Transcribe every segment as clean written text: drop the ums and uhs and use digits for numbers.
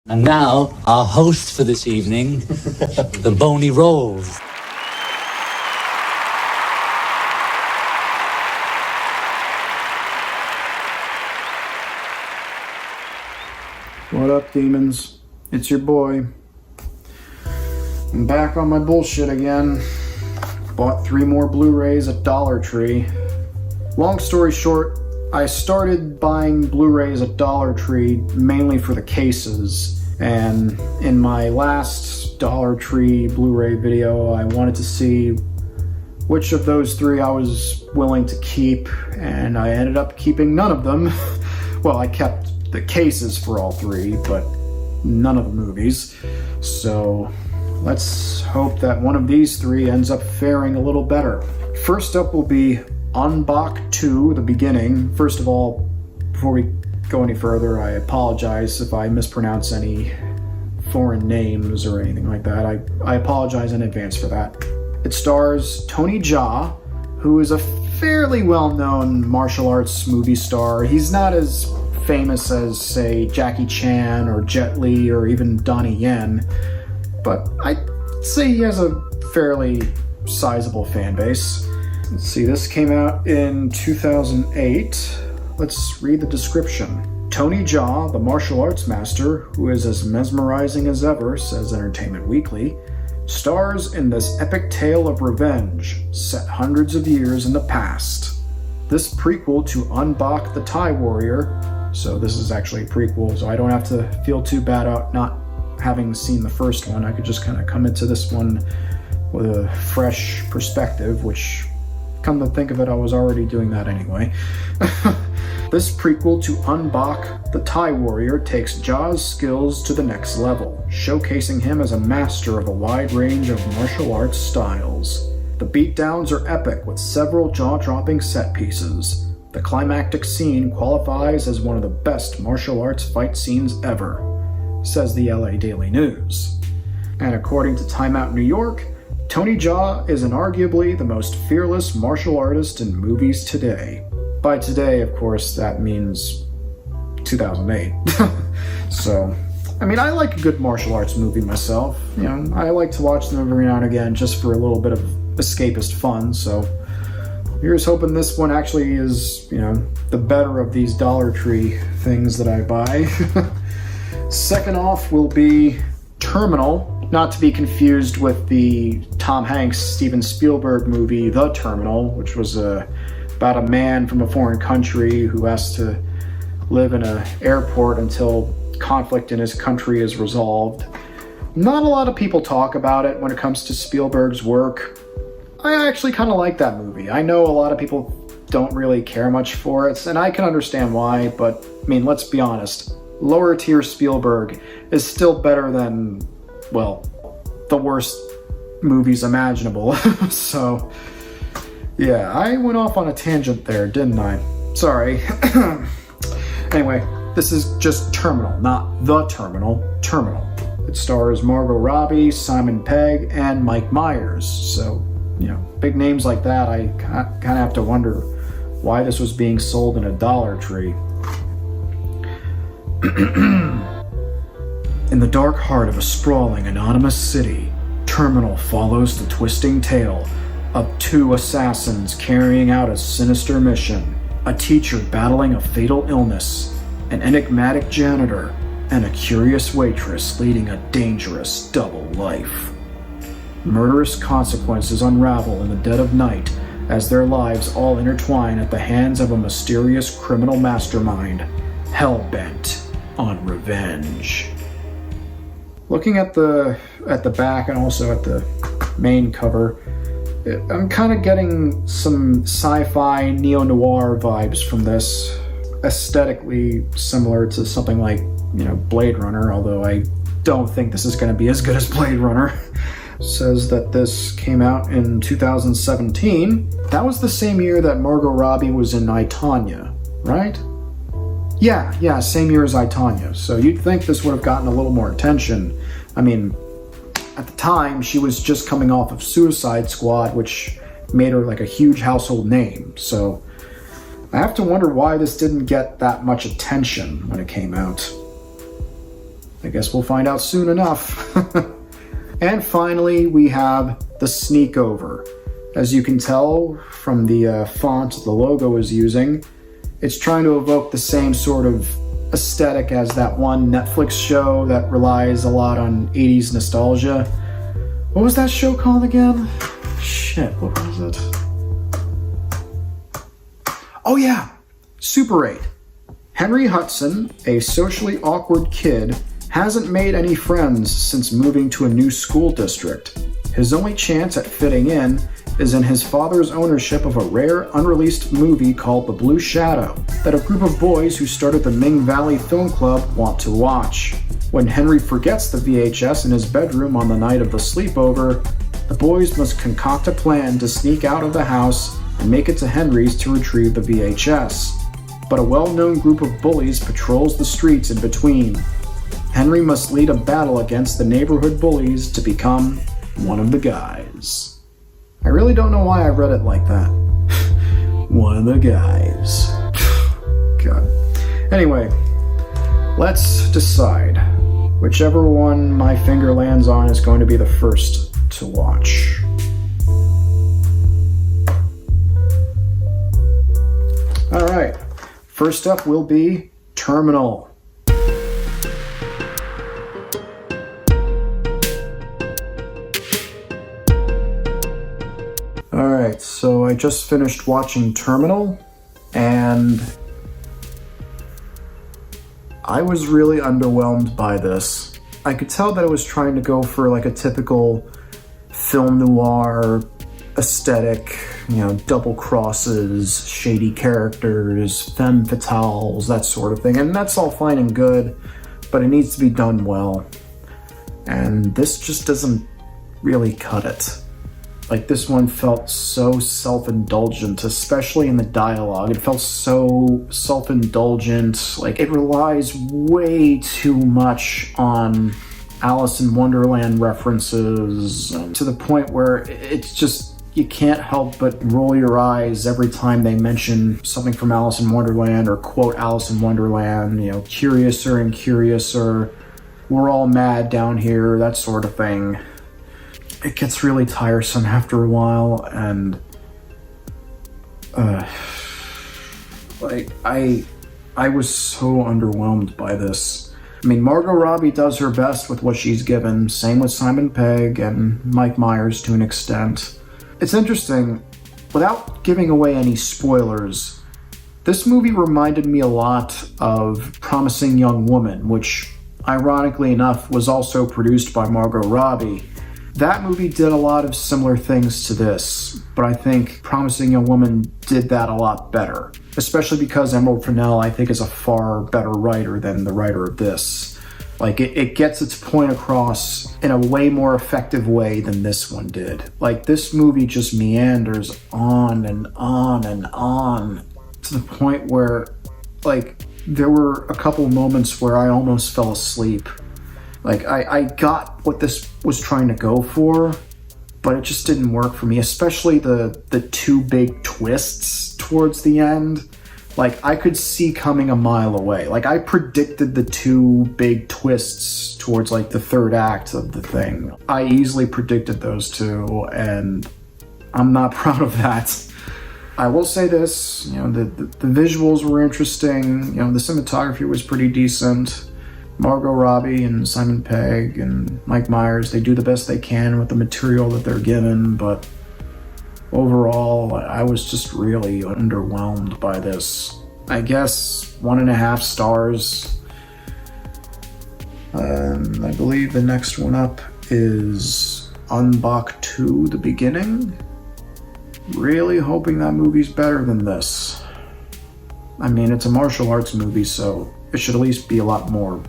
And now, our host for this evening, the Bony Rolls. What up, demons? It's your boy. I'm back on my bullshit again. Bought 3 more Blu-rays at Dollar Tree. Long story short, I started buying Blu-rays at Dollar Tree mainly for the cases, and in my last Dollar Tree Blu-ray video, I wanted to see which of those 3 I was willing to keep, and I ended up keeping none of them. Well, I kept the cases for all 3, but none of the movies. So let's hope that one of these 3 ends up faring a little better. First up will be Ong Bak 2, The Beginning. First of all, before we go any further, I apologize if I mispronounce any foreign names or anything like that. I apologize in advance for that. It stars Tony Jaa, who is a fairly well-known martial arts movie star. He's not as famous as, say, Jackie Chan or Jet Li or even Donnie Yen, but I'd say he has a fairly sizable fan base. Let's see, this came out in 2008. Let's read the description. Tony Jaa, the martial arts master, who is as mesmerizing as ever, says Entertainment Weekly, stars in this epic tale of revenge set hundreds of years in the past. This prequel to Ong Bak the Thai warrior, so this is actually a prequel, so I don't have to feel too bad about not having seen the first one. I could just kind of come into this one with a fresh perspective, which, come to think of it, I was already doing that anyway. This prequel to Ong Bak the Thai warrior takes Jaa's skills to the next level, showcasing him as a master of a wide range of martial arts styles. The beatdowns are epic with several jaw-dropping set pieces. The climactic scene qualifies as one of the best martial arts fight scenes ever, says the LA Daily News. And according to Time Out New York, Tony Jaa is arguably the most fearless martial artist in movies today. By today, of course, that means 2008. So, I mean, I like a good martial arts movie myself. You know, I like to watch them every now and again just for a little bit of escapist fun, so here's hoping this one actually is, you know, the better of these Dollar Tree things that I buy. Second off will be Terminal, not to be confused with the Tom Hanks, Steven Spielberg movie, The Terminal, which was about a man from a foreign country who has to live in an airport until conflict in his country is resolved. Not a lot of people talk about it when it comes to Spielberg's work. I actually kind of like that movie. I know a lot of people don't really care much for it, and I can understand why, but, I mean, let's be honest. Lower tier Spielberg is still better than, well, the worst movies imaginable. So, yeah, I went off on a tangent there, didn't I? Sorry. Anyway, this is just Terminal, not The Terminal. Terminal. It stars Margot Robbie, Simon Pegg, and Mike Myers. So, you know, big names like that, I kind of have to wonder why this was being sold in a Dollar Tree. In the dark heart of a sprawling, anonymous city, Terminal follows the twisting tale of 2 assassins carrying out a sinister mission, a teacher battling a fatal illness, an enigmatic janitor, and a curious waitress leading a dangerous double life. Murderous consequences unravel in the dead of night as their lives all intertwine at the hands of a mysterious criminal mastermind, hell-bent on revenge. Looking at the back and also at the main cover, I'm kind of getting some sci-fi neo-noir vibes from this. Aesthetically similar to something like, you know, Blade Runner, although I don't think this is going to be as good as Blade Runner. Says that this came out in 2017. That was the same year that Margot Robbie was in I, Tonya, right? Yeah, same year as I, Tonya. So you'd think this would have gotten a little more attention. I mean, at the time, she was just coming off of Suicide Squad, which made her like a huge household name. So I have to wonder why this didn't get that much attention when it came out. I guess we'll find out soon enough. And finally, we have the sneak over. As you can tell from the font the logo is using, it's trying to evoke the same sort of aesthetic as that one Netflix show that relies a lot on 80s nostalgia. What was that show called again? Shit, what was it? Oh yeah, Super 8. Henry Hudson, a socially awkward kid, hasn't made any friends since moving to a new school district. His only chance at fitting in is in his father's ownership of a rare, unreleased movie called The Blue Shadow that a group of boys who started the Ming Valley Film Club want to watch. When Henry forgets the VHS in his bedroom on the night of the sleepover, the boys must concoct a plan to sneak out of the house and make it to Henry's to retrieve the VHS. But a well-known group of bullies patrols the streets in between. Henry must lead a battle against the neighborhood bullies to become one of the guys. I really don't know why I read it like that. One of the guys. God. Anyway, let's decide. Whichever one my finger lands on is going to be the first to watch. Alright, first up will be Terminal. Alright, so I just finished watching Terminal, and I was really underwhelmed by this. I could tell that it was trying to go for like a typical film noir aesthetic, double crosses, shady characters, femme fatales, that sort of thing, and that's all fine and good, but it needs to be done well. And this just doesn't really cut it. Like, this one felt so self-indulgent, especially in the dialogue. It felt so self-indulgent. Like, it relies way too much on Alice in Wonderland references, to the point where it's just, you can't help but roll your eyes every time they mention something from Alice in Wonderland or quote Alice in Wonderland, curiouser and curiouser, we're all mad down here, that sort of thing. It gets really tiresome after a while, and I was so underwhelmed by this. I mean, Margot Robbie does her best with what she's given, same with Simon Pegg and Mike Myers to an extent. It's interesting, without giving away any spoilers, this movie reminded me a lot of Promising Young Woman, which, ironically enough, was also produced by Margot Robbie. That movie did a lot of similar things to this, but I think Promising Young Woman did that a lot better, especially because Emerald Fennell, I think, is a far better writer than the writer of this. Like, it gets its point across in a way more effective way than this one did. Like, this movie just meanders on and on and on to the point where, like, there were a couple moments where I almost fell asleep. Like, I got what this was trying to go for, but it just didn't work for me, especially the two big twists towards the end. Like, I could see coming a mile away. Like, I predicted the two big twists towards, like, the third act of the thing. I easily predicted those two, and I'm not proud of that. I will say this, the visuals were interesting, the cinematography was pretty decent. Margot Robbie and Simon Pegg and Mike Myers, they do the best they can with the material that they're given, but overall, I was just really underwhelmed by this. I guess 1.5 stars. I believe the next one up is Ong Bak 2, The Beginning. Really hoping that movie's better than this. I mean, it's a martial arts movie, so it should at least be a lot more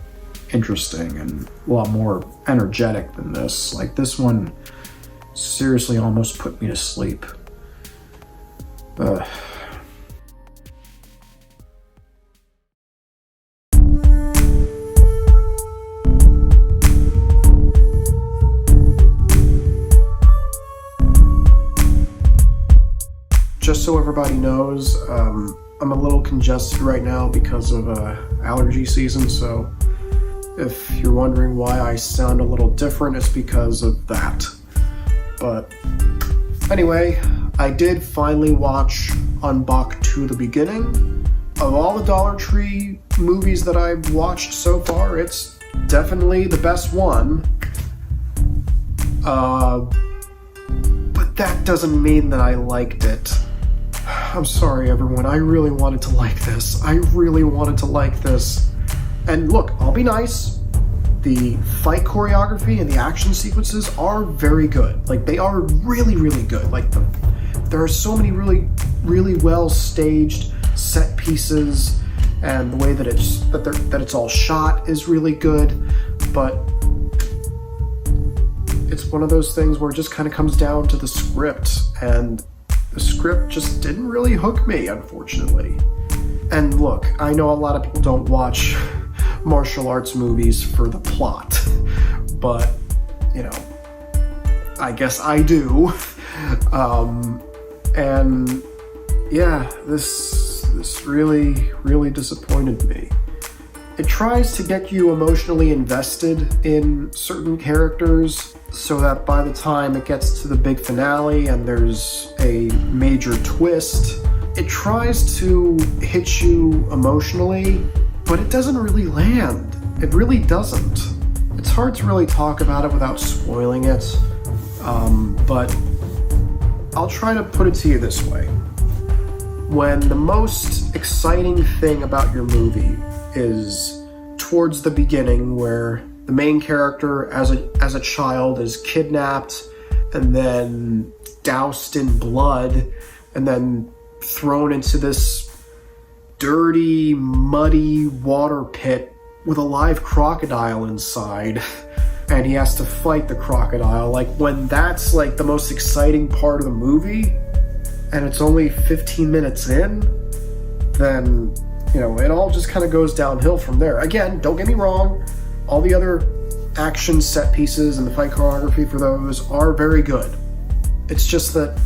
interesting and a lot more energetic than this. Like, this one seriously almost put me to sleep. Just so everybody knows, I'm a little congested right now because of allergy season, so If you're wondering why I sound a little different, it's because of that. But anyway, I did finally watch Ong Bak to the beginning. Of all the Dollar Tree movies that I've watched so far, it's definitely the best one. But that doesn't mean that I liked it. I'm sorry, everyone. I really wanted to like this. And look, I'll be nice. The fight choreography and the action sequences are very good. Like, they are really, really good. Like, there are so many really, really well staged set pieces, and the way that it's all shot is really good. But it's one of those things where it just kind of comes down to the script, and the script just didn't really hook me, unfortunately. And look, I know a lot of people don't watch martial arts movies for the plot, but, you know, I guess I do. And yeah, this really, really disappointed me. It tries to get you emotionally invested in certain characters so that by the time it gets to the big finale and there's a major twist, it tries to hit you emotionally, but it doesn't really land. It really doesn't. It's hard to really talk about it without spoiling it, but I'll try to put it to you this way. When the most exciting thing about your movie is towards the beginning, where the main character as a child is kidnapped and then doused in blood and then thrown into this dirty, muddy water pit with a live crocodile inside, and he has to fight the crocodile. Like, when that's like the most exciting part of the movie and it's only 15 minutes in, then, you know, it all just kind of goes downhill from there. Again, don't get me wrong, all the other action set pieces and the fight choreography for those are very good. It's just that,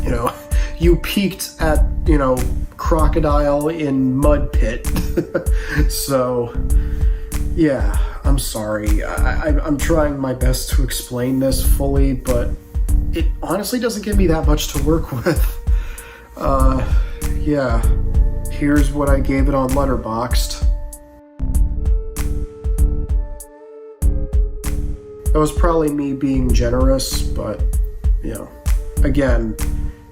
you know, you peaked at, you know, crocodile in mud pit. So, yeah, I'm sorry. I'm trying my best to explain this fully, but it honestly doesn't give me that much to work with. Yeah, here's what I gave it on Letterboxd. That was probably me being generous, but, you know, again,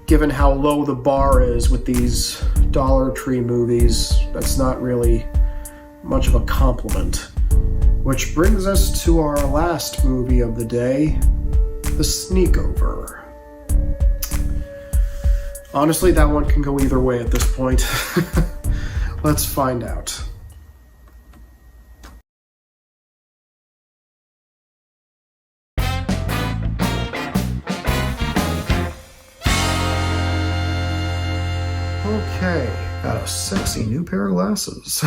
given how low the bar is with these Dollar Tree movies, that's not really much of a compliment. Which brings us to our last movie of the day, The Sneakover. Honestly, that one can go either way at this point. Let's find out. Okay, got a sexy new pair of glasses.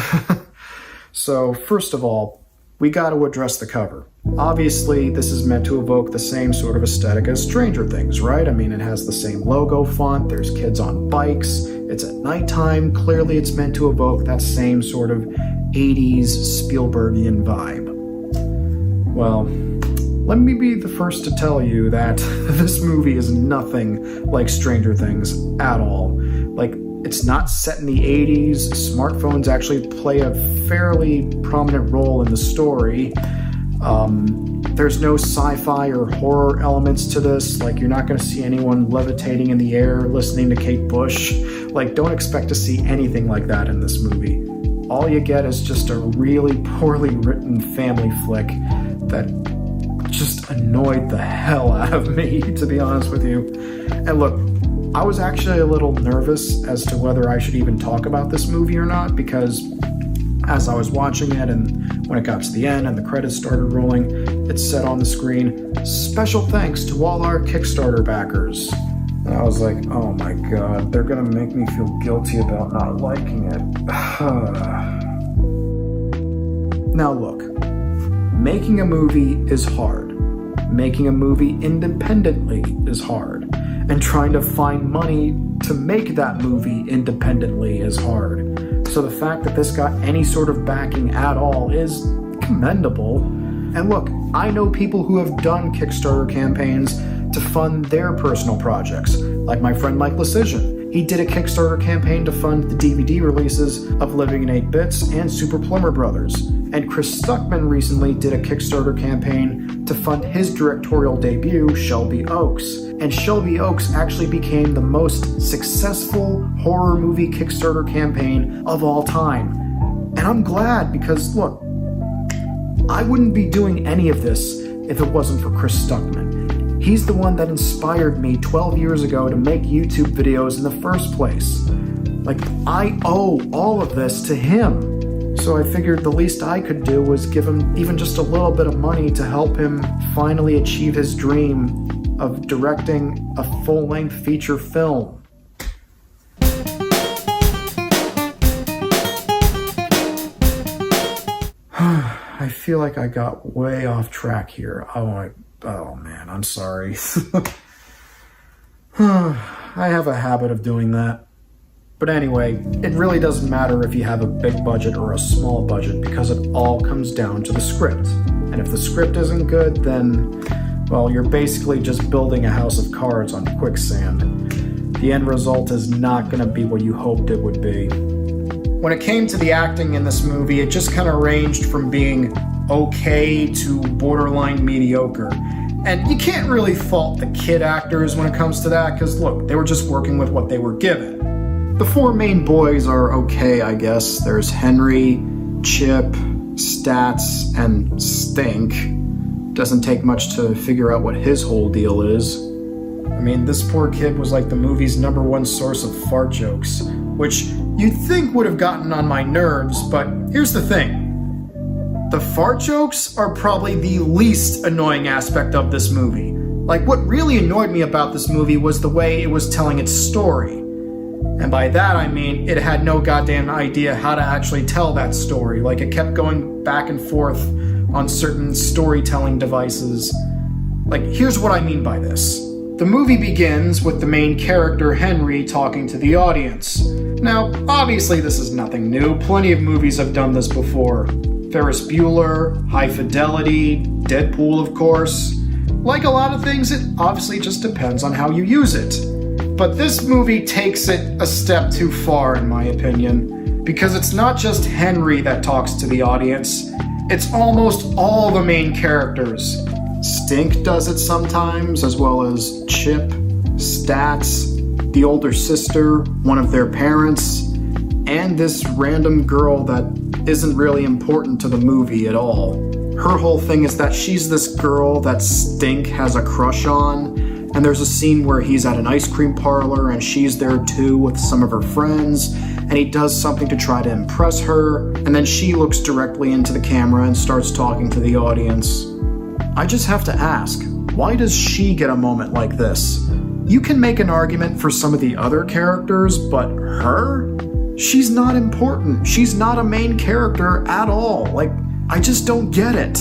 So, first of all, we got to address the cover. Obviously, this is meant to evoke the same sort of aesthetic as Stranger Things, right? I mean, it has the same logo font, there's kids on bikes, it's at nighttime. Clearly, it's meant to evoke that same sort of 80s Spielbergian vibe. Well, let me be the first to tell you that this movie is nothing like Stranger Things at all. Like, it's not set in the 80s. Smartphones actually play a fairly prominent role in the story. There's no sci-fi or horror elements to this. Like, you're not going to see anyone levitating in the air listening to Kate Bush. Like, don't expect to see anything like that in this movie. All you get is just a really poorly written family flick that just annoyed the hell out of me, to be honest with you. And look, I was actually a little nervous as to whether I should even talk about this movie or not, because as I was watching it and when it got to the end and the credits started rolling, it said on the screen, "Special thanks to all our Kickstarter backers." And I was like, oh my god, they're gonna make me feel guilty about not liking it. Now look, making a movie is hard. Making a movie independently is hard. And trying to find money to make that movie independently is hard. So the fact that this got any sort of backing at all is commendable. And look, I know people who have done Kickstarter campaigns to fund their personal projects, like my friend Mike Lecision. He did a Kickstarter campaign to fund the DVD releases of Living in 8 Bits and Super Plumber Brothers. And Chris Stuckman recently did a Kickstarter campaign to fund his directorial debut, Shelby Oaks. And Shelby Oaks actually became the most successful horror movie Kickstarter campaign of all time. And I'm glad because, look, I wouldn't be doing any of this if it wasn't for Chris Stuckman. He's the one that inspired me 12 years ago to make YouTube videos in the first place. Like, I owe all of this to him. So I figured the least I could do was give him even just a little bit of money to help him finally achieve his dream of directing a full-length feature film. I feel like I got way off track here. Oh man, I'm sorry. I have a habit of doing that. But anyway, it really doesn't matter if you have a big budget or a small budget because it all comes down to the script. And if the script isn't good, then, well, you're basically just building a house of cards on quicksand. The end result is not going to be what you hoped it would be. When it came to the acting in this movie, it just kind of ranged from being okay to borderline mediocre. And you can't really fault the kid actors when it comes to that, because look, they were just working with what they were given. The four main boys are okay, I guess. There's Henry, Chip, Stats, and Stink. Doesn't take much to figure out what his whole deal is. I mean, this poor kid was like the movie's #1 source of fart jokes, which you'd think would have gotten on my nerves, but here's the thing. The fart jokes are probably the least annoying aspect of this movie. Like, what really annoyed me about this movie was the way it was telling its story. And by that I mean it had no goddamn idea how to actually tell that story. Like, it kept going back and forth on certain storytelling devices. Like, here's what I mean by this. The movie begins with the main character, Henry, talking to the audience. Now, obviously this is nothing new. Plenty of movies have done this before. Ferris Bueller, High Fidelity, Deadpool, of course. Like a lot of things, it obviously just depends on how you use it. But this movie takes it a step too far, in my opinion, because it's not just Henry that talks to the audience, it's almost all the main characters. Stink does it sometimes, as well as Chip, Stats, the older sister, one of their parents, and this random girl that isn't really important to the movie at all. Her whole thing is that she's this girl that Stink has a crush on, and there's a scene where he's at an ice cream parlor and she's there too with some of her friends, and he does something to try to impress her, and then she looks directly into the camera and starts talking to the audience. I just have to ask, why does she get a moment like this? You can make an argument for some of the other characters, but her? She's not important. She's not a main character at all. Like, I just don't get it.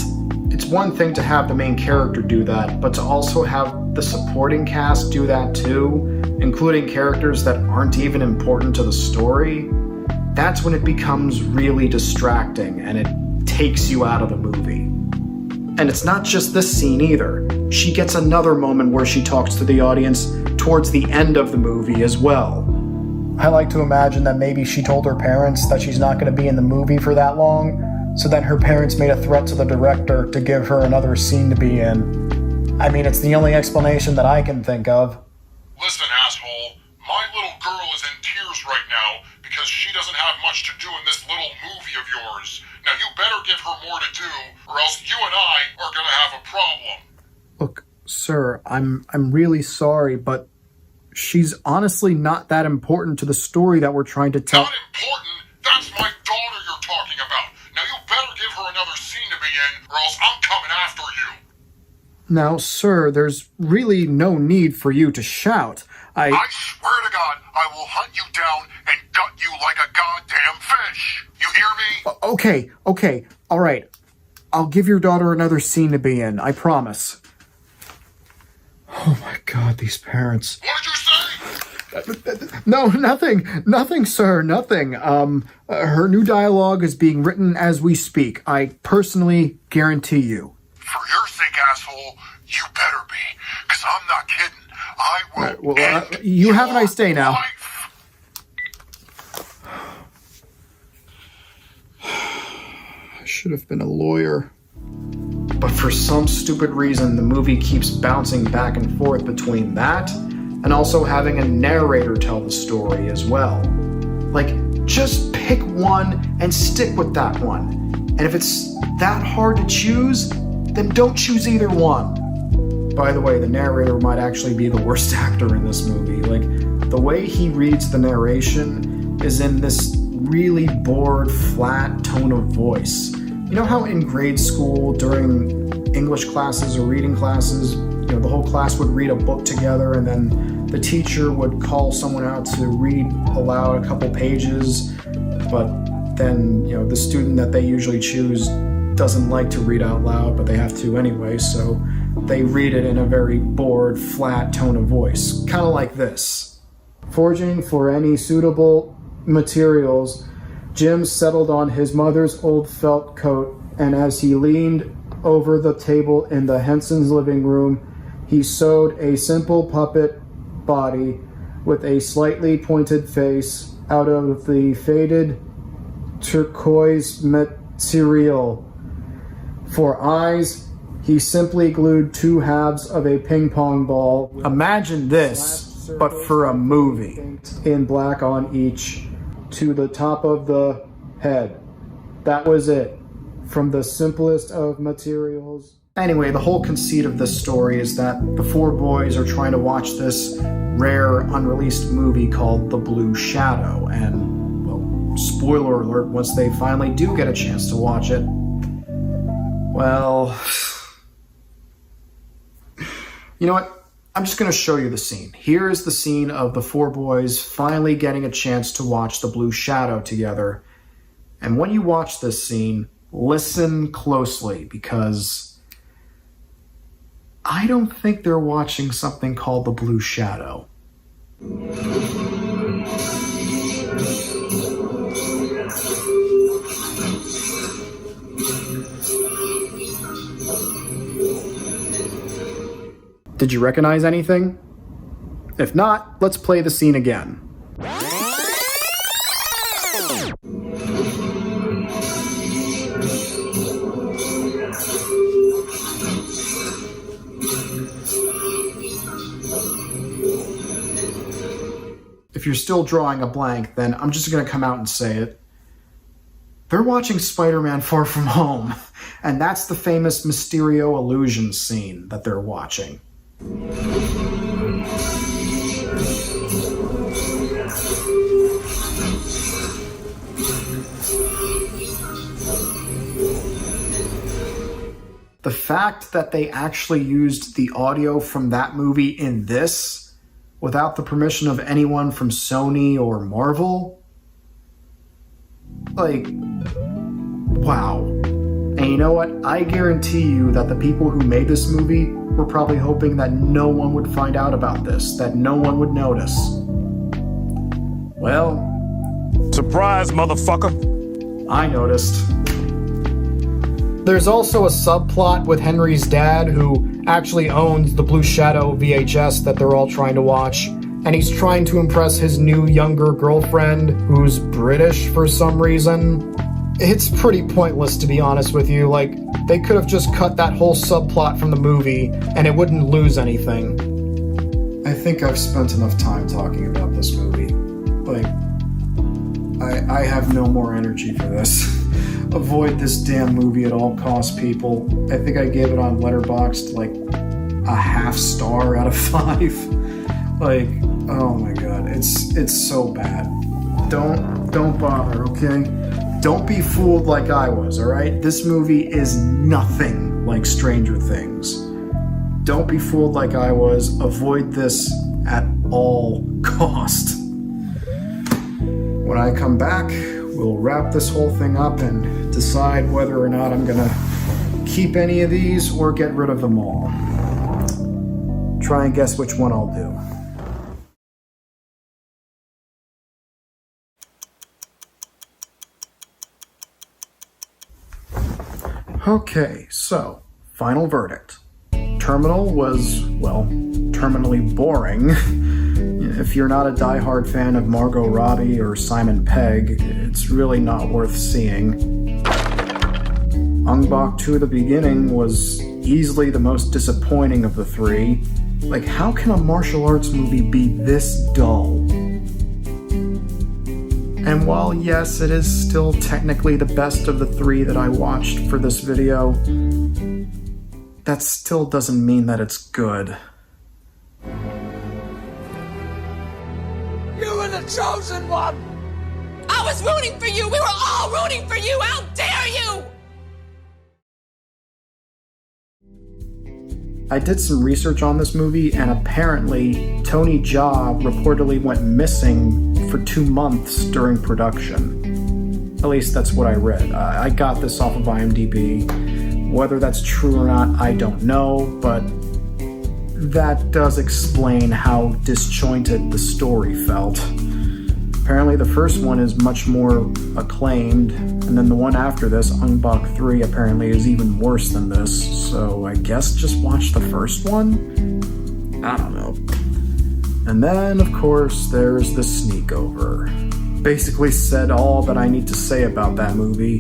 It's one thing to have the main character do that, but to also have the supporting cast do that too, including characters that aren't even important to the story, that's when it becomes really distracting and it takes you out of the movie. And it's not just this scene either. She gets another moment where she talks to the audience towards the end of the movie as well. I like to imagine that maybe she told her parents that she's not going to be in the movie for that long, so then her parents made a threat to the director to give her another scene to be in. I mean, it's the only explanation that I can think of. Listen, asshole, my little girl is in tears right now because she doesn't have much to do in this little movie of yours. Now you better give her more to do, or else you and I are gonna have a problem. Look, sir, I'm really sorry, but she's honestly not that important to the story that we're trying to tell. Not important? That's my daughter you're talking about. Now you better give her another scene to be in, or else I'm coming after you. Now, sir, there's really no need for you to shout. I swear to God, I will hunt you down and gut you like a goddamn fish. You hear me? Okay, all right. I'll give your daughter another scene to be in, I promise. Oh my God, these parents. What did you say? No, nothing, sir, nothing. Her new dialogue is being written as we speak. I personally guarantee you. For your sake, asshole, you better be, because I'm not kidding. I will end you have a nice day now. life. I should have been a lawyer. But for some stupid reason, the movie keeps bouncing back and forth between that and also having a narrator tell the story as well. Like, just pick one and stick with that one. And if it's that hard to choose, then don't choose either one. By the way, the narrator might actually be the worst actor in this movie. Like, the way he reads the narration is in this really bored, flat tone of voice. You know how in grade school, during English classes or reading classes, the whole class would read a book together and then the teacher would call someone out to read aloud a couple pages, but then, the student that they usually choose doesn't like to read out loud, but they have to anyway, so they read it in a very bored, flat tone of voice, kind of like this. Foraging for any suitable materials, Jim settled on his mother's old felt coat, and as he leaned over the table in the Henson's living room, he sewed a simple puppet body with a slightly pointed face out of the faded turquoise material. For eyes, he simply glued two halves of a ping pong ball. Imagine this, but for a movie. In black on each, to the top of the head. That was it. From the simplest of materials. Anyway, the whole conceit of this story is that the four boys are trying to watch this rare, unreleased movie called The Blue Shadow. And, well, spoiler alert, once they finally do get a chance to watch it, well, you know what? I'm just going to show you the scene. Here is the scene of the four boys finally getting a chance to watch The Blue Shadow together. And when you watch this scene, listen closely, because I don't think they're watching something called The Blue Shadow. Did you recognize anything? If not, let's play the scene again. If you're still drawing a blank, then I'm just going to come out and say it. They're watching Spider-Man Far From Home, and that's the famous Mysterio illusion scene that they're watching. The fact that they actually used the audio from that movie in this, without the permission of anyone from Sony or Marvel, like, wow. And you know what? I guarantee you that the people who made this movie were probably hoping that no one would find out about this, that no one would notice. Well, surprise, motherfucker. I noticed. There's also a subplot with Henry's dad, who actually owns the Blue Shadow VHS that they're all trying to watch, and he's trying to impress his new younger girlfriend, who's British for some reason. It's pretty pointless, to be honest with you. Like, they could have just cut that whole subplot from the movie, and it wouldn't lose anything. I think I've spent enough time talking about this movie. Like, I have no more energy for this. Avoid this damn movie at all costs, people. I think I gave it on Letterboxd like a half star out of 5. Like, oh my god, it's so bad. Don't bother, okay? Don't be fooled like I was, alright? This movie is nothing like Stranger Things. Don't be fooled like I was. Avoid this at all cost. When I come back, we'll wrap this whole thing up and decide whether or not I'm gonna keep any of these or get rid of them all. Try and guess which one I'll do. Okay, so, final verdict. Terminal was, well, terminally boring. If you're not a diehard fan of Margot Robbie or Simon Pegg, it's really not worth seeing. Ong Bak 2 The Beginning was easily the most disappointing of the three. Like, how can a martial arts movie be this dull? And while yes, it is still technically the best of the three that I watched for this video, that still doesn't mean that it's good. You were the chosen one! I was rooting for you! We were all rooting for you! How dare you! I did some research on this movie, and apparently Tony Jaa reportedly went missing for 2 months during production. At least that's what I read. I got this off of IMDb. Whether that's true or not, I don't know, but that does explain how disjointed the story felt. Apparently the first one is much more acclaimed, and then the one after this, Ong Bak 3, apparently is even worse than this, so I guess just watch the first one? I don't know. And then, of course, there's the sneak over. Basically said all that I need to say about that movie.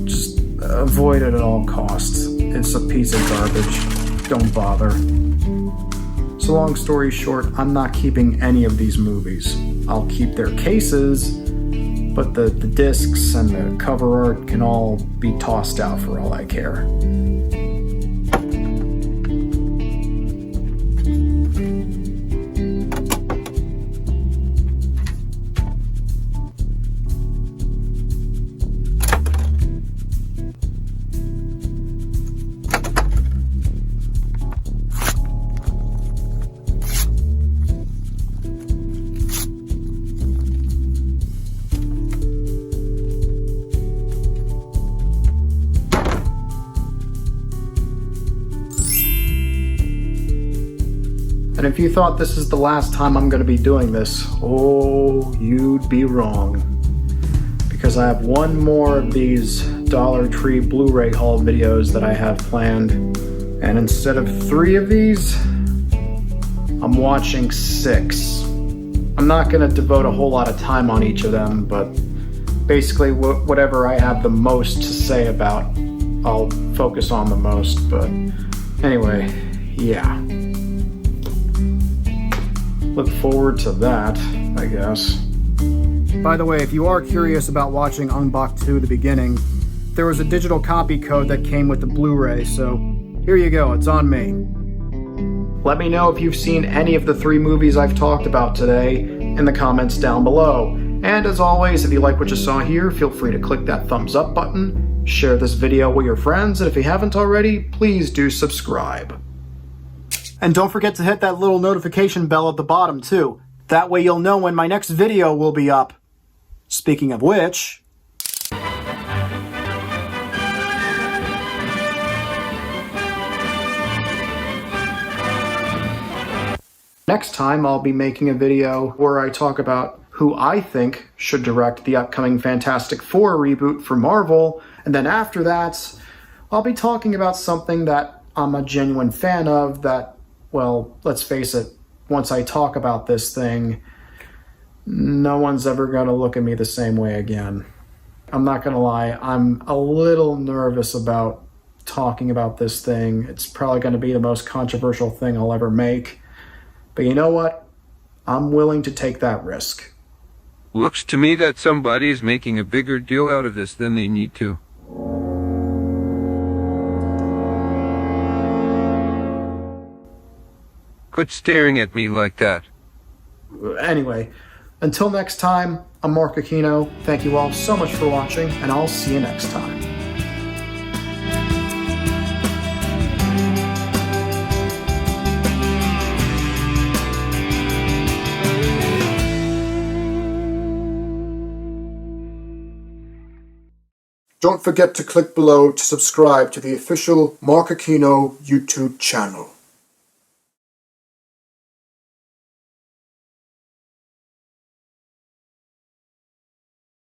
Just avoid it at all costs. It's a piece of garbage. Don't bother. So long story short, I'm not keeping any of these movies. I'll keep their cases, but the discs and the cover art can all be tossed out for all I care. And if you thought this is the last time I'm going to be doing this, oh, you'd be wrong. Because I have one more of these Dollar Tree Blu-ray haul videos that I have planned. And instead of 3 of these, I'm watching 6. I'm not going to devote a whole lot of time on each of them, but basically whatever I have the most to say about, I'll focus on the most. But anyway, yeah. Look forward to that, I guess. By the way, if you are curious about watching Ong Bak 2 The Beginning, there was a digital copy code that came with the Blu-ray, so here you go, it's on me. Let me know if you've seen any of the 3 movies I've talked about today in the comments down below. And as always, if you like what you saw here, feel free to click that thumbs up button, share this video with your friends, and if you haven't already, please do subscribe. And don't forget to hit that little notification bell at the bottom too. That way you'll know when my next video will be up. Speaking of which... next time I'll be making a video where I talk about who I think should direct the upcoming Fantastic Four reboot for Marvel, and then after that, I'll be talking about something that I'm a genuine fan of that, well, let's face it, once I talk about this thing, no one's ever gonna look at me the same way again. I'm not gonna lie, I'm a little nervous about talking about this thing. It's probably gonna be the most controversial thing I'll ever make. But you know what? I'm willing to take that risk. Looks to me that somebody's making a bigger deal out of this than they need to. Quit staring at me like that. Anyway, until next time, I'm Marc Aquino. Thank you all so much for watching, and I'll see you next time. Don't forget to click below to subscribe to the official Marc Aquino YouTube channel.